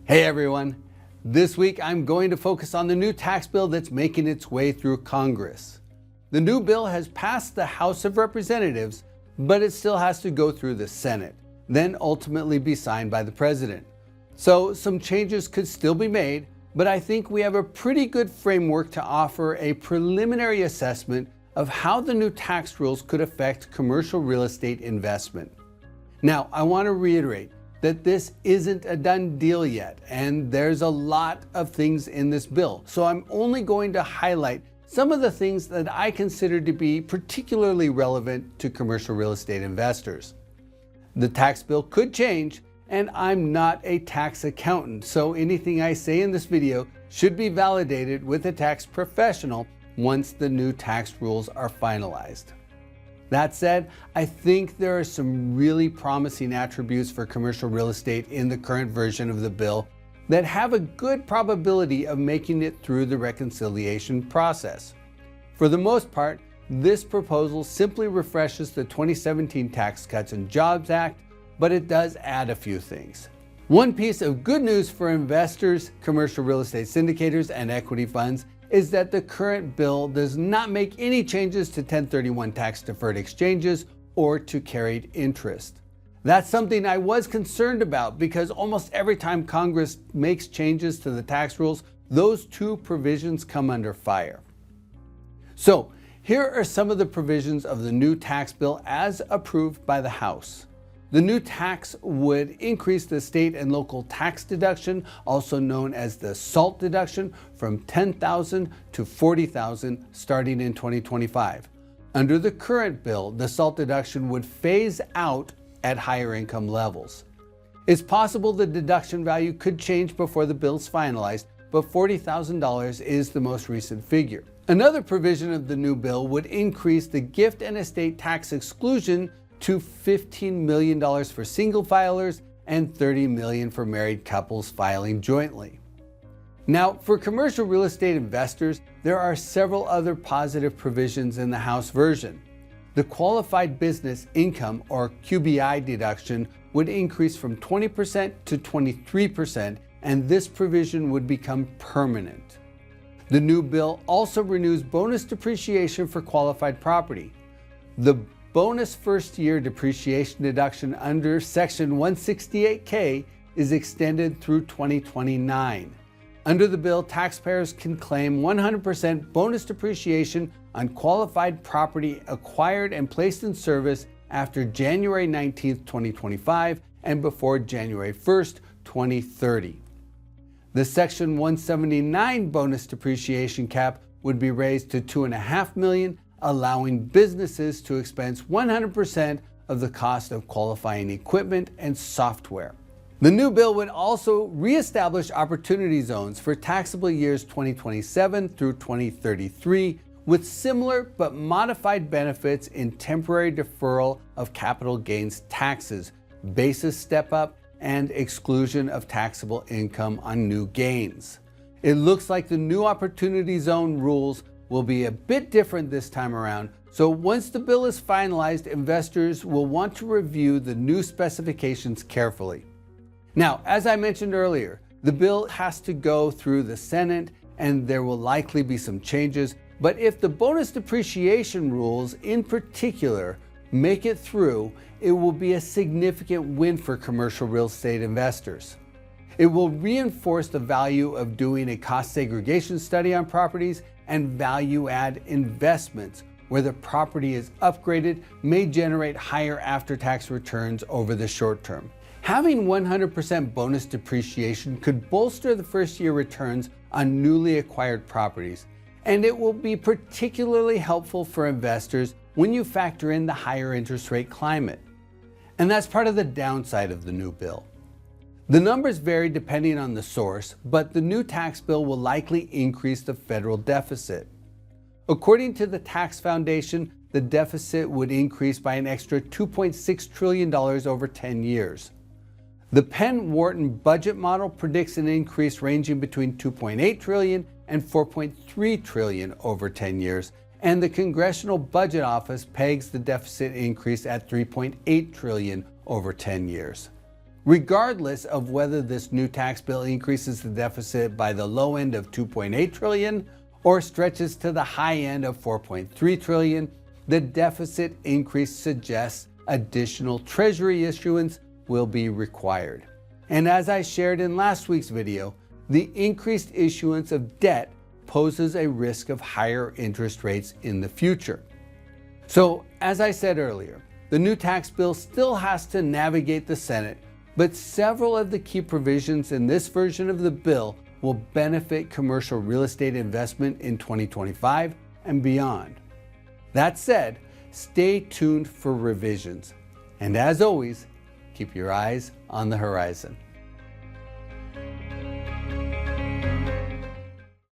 Hey everyone! This week I'm going to focus on the new tax bill that's making its way through Congress. The new bill has passed the House of Representatives, but it still has to go through the Senate, then ultimately be signed by the President. So some changes could still be made, but I think we have a pretty good framework to offer a preliminary assessment of how the new tax rules could affect commercial real estate investment. Now, I want to reiterate that this isn't a done deal yet, and there's a lot of things in this bill. So I'm only going to highlight some of the things that I consider to be particularly relevant to commercial real estate investors. The tax bill could change, and I'm not a tax accountant, so anything I say in this video should be validated with a tax professional once the new tax rules are finalized. That said, I think there are some really promising attributes for commercial real estate in the current version of the bill that have a good probability of making it through the reconciliation process. For the most part, this proposal simply refreshes the 2017 Tax Cuts and Jobs Act, but it does add a few things. One piece of good news for investors, commercial real estate syndicators, and equity funds is that the current bill does not make any changes to 1031 tax-deferred exchanges or to carried interest. That's something I was concerned about because almost every time Congress makes changes to the tax rules, those two provisions come under fire. So here are some of the provisions of the new tax bill as approved by the House. The new tax would increase the state and local tax deduction, also known as the SALT deduction, from $10,000 to $40,000 starting in 2025. Under the current bill, the SALT deduction would phase out at higher income levels. It's possible the deduction value could change before the bill's finalized, but $40,000 is the most recent figure. Another provision of the new bill would increase the gift and estate tax exclusion to $15 million for single filers and $30 million for married couples filing jointly. Now, for commercial real estate investors, there are several other positive provisions in the House version. The qualified business income, or QBI deduction, would increase from 20% to 23%, and this provision would become permanent. The new bill also renews bonus depreciation for qualified property. The bonus first-year depreciation deduction under Section 168K is extended through 2029. Under the bill, taxpayers can claim 100% bonus depreciation on qualified property acquired and placed in service after January 19, 2025 and before January 1, 2030. The Section 179 bonus depreciation cap would be raised to $2.5 million, allowing businesses to expense 100% of the cost of qualifying equipment and software. The new bill would also reestablish opportunity zones for taxable years 2027 through 2033 with similar but modified benefits in temporary deferral of capital gains taxes, basis step-up, and exclusion of taxable income on new gains. It looks like the new opportunity zone rules will be a bit different this time around, so once the bill is finalized, investors will want to review the new specifications carefully. Now, as I mentioned earlier, the bill has to go through the Senate and there will likely be some changes, but if the bonus depreciation rules in particular make it through, it will be a significant win for commercial real estate investors. It will reinforce the value of doing a cost segregation study on properties and value-add investments where the property is upgraded may generate higher after-tax returns over the short term. Having 100% bonus depreciation could bolster the first-year returns on newly acquired properties, and it will be particularly helpful for investors when you factor in the higher interest rate climate. And that's part of the downside of the new bill. The numbers vary depending on the source, but the new tax bill will likely increase the federal deficit. According to the Tax Foundation, the deficit would increase by an extra $2.6 trillion over 10 years. The Penn-Wharton budget model predicts an increase ranging between $2.8 trillion and $4.3 trillion over 10 years, and the Congressional Budget Office pegs the deficit increase at $3.8 trillion over 10 years. regardless of whether this new tax bill increases the deficit by the low end of $2.8 trillion or stretches to the high end of $4.3 trillion, the deficit increase suggests additional Treasury issuance will be required. And as I shared in last week's video, the increased issuance of debt poses a risk of higher interest rates in the future. So, as I said earlier, the new tax bill still has to navigate the Senate, but several of the key provisions in this version of the bill will benefit commercial real estate investment in 2025 and beyond. That said, stay tuned for revisions. And as always, keep your eyes on the horizon.